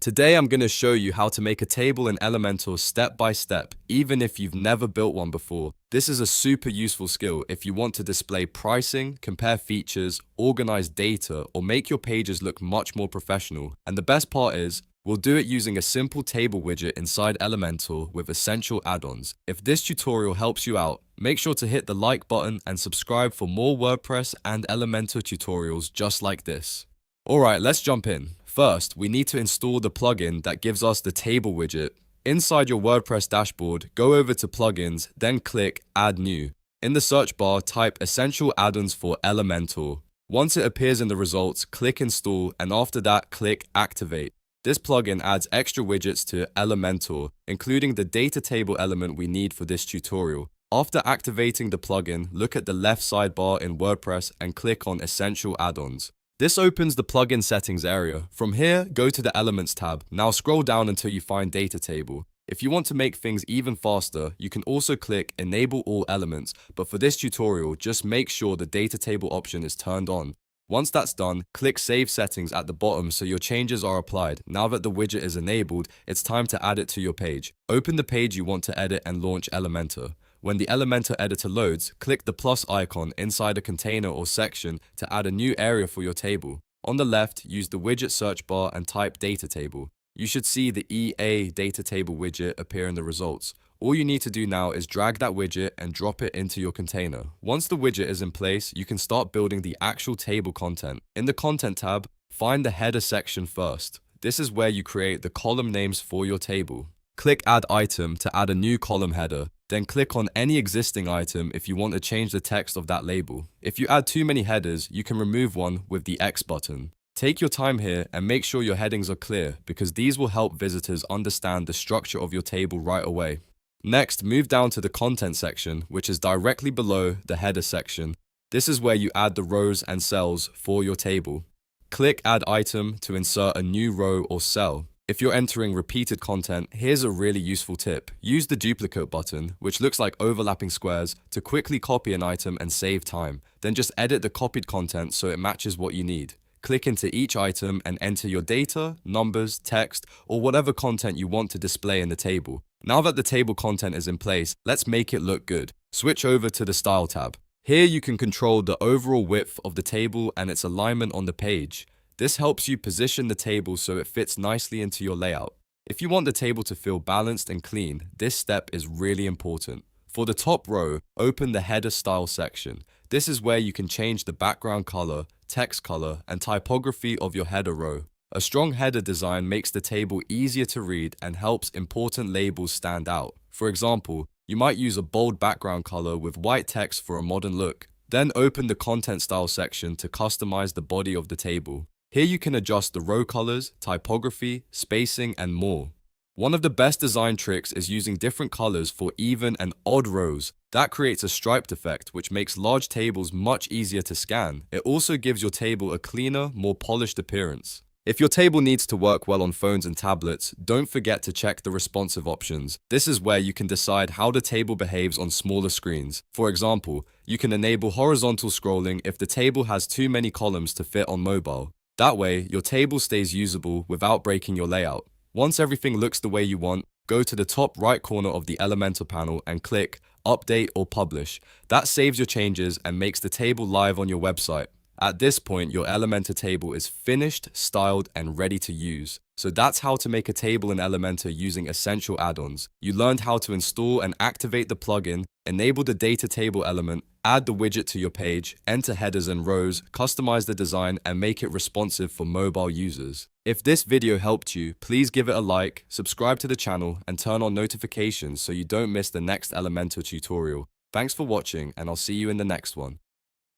Today I'm going to show you how to make a table in Elementor step by step, even if you've never built one before. This is a super useful skill if you want to display pricing, compare features, organize data, or make your pages look much more professional. And the best part is, we'll do it using a simple table widget inside Elementor with Essential Addons. If this tutorial helps you out, make sure to hit the like button and subscribe for more WordPress and Elementor tutorials just like this. Alright, let's jump in. First, we need to install the plugin that gives us the table widget. Inside your WordPress dashboard, go over to Plugins, then click Add New. In the search bar, type Essential Addons for Elementor. Once it appears in the results, click Install, and after that, click Activate. This plugin adds extra widgets to Elementor, including the data table element we need for this tutorial. After activating the plugin, look at the left sidebar in WordPress and click on Essential Addons. This opens the plugin settings area. From here, go to the Elements tab. Now scroll down until you find Data Table. If you want to make things even faster, you can also click Enable All Elements, but for this tutorial, just make sure the Data Table option is turned on. Once that's done, click Save Settings at the bottom so your changes are applied. Now that the widget is enabled, it's time to add it to your page. Open the page you want to edit and launch Elementor. When the Elementor editor loads, click the plus icon inside a container or section to add a new area for your table. On the left, use the widget search bar and type Data Table. You should see the EA Data Table widget appear in the results. All you need to do now is drag that widget and drop it into your container. Once the widget is in place, you can start building the actual table content. In the Content tab, find the header section first. This is where you create the column names for your table. Click Add Item to add a new column header. Then click on any existing item if you want to change the text of that label. If you add too many headers, you can remove one with the X button. Take your time here and make sure your headings are clear because these will help visitors understand the structure of your table right away. Next, move down to the Content section, which is directly below the header section. This is where you add the rows and cells for your table. Click Add Item to insert a new row or cell. If you're entering repeated content, here's a really useful tip. Use the duplicate button, which looks like overlapping squares, to quickly copy an item and save time. Then just edit the copied content so it matches what you need. Click into each item and enter your data, numbers, text, or whatever content you want to display in the table. Now that the table content is in place, let's make it look good. Switch over to the Style tab. Here you can control the overall width of the table and its alignment on the page. This helps you position the table so it fits nicely into your layout. If you want the table to feel balanced and clean, this step is really important. For the top row, open the Header Style section. This is where you can change the background color, text color, and typography of your header row. A strong header design makes the table easier to read and helps important labels stand out. For example, you might use a bold background color with white text for a modern look. Then open the Content Style section to customize the body of the table. Here you can adjust the row colors, typography, spacing, and more. One of the best design tricks is using different colors for even and odd rows. That creates a striped effect, which makes large tables much easier to scan. It also gives your table a cleaner, more polished appearance. If your table needs to work well on phones and tablets, don't forget to check the responsive options. This is where you can decide how the table behaves on smaller screens. For example, you can enable horizontal scrolling if the table has too many columns to fit on mobile. That way, your table stays usable without breaking your layout. Once everything looks the way you want, go to the top right corner of the Elementor panel and click Update or Publish. That saves your changes and makes the table live on your website. At this point, your Elementor table is finished, styled, and ready to use. So that's how to make a table in Elementor using Essential Addons. You learned how to install and activate the plugin, enable the data table element, add the widget to your page, enter headers and rows, customize the design, and make it responsive for mobile users. If this video helped you, please give it a like, subscribe to the channel, and turn on notifications so you don't miss the next Elementor tutorial. Thanks for watching, and I'll see you in the next one.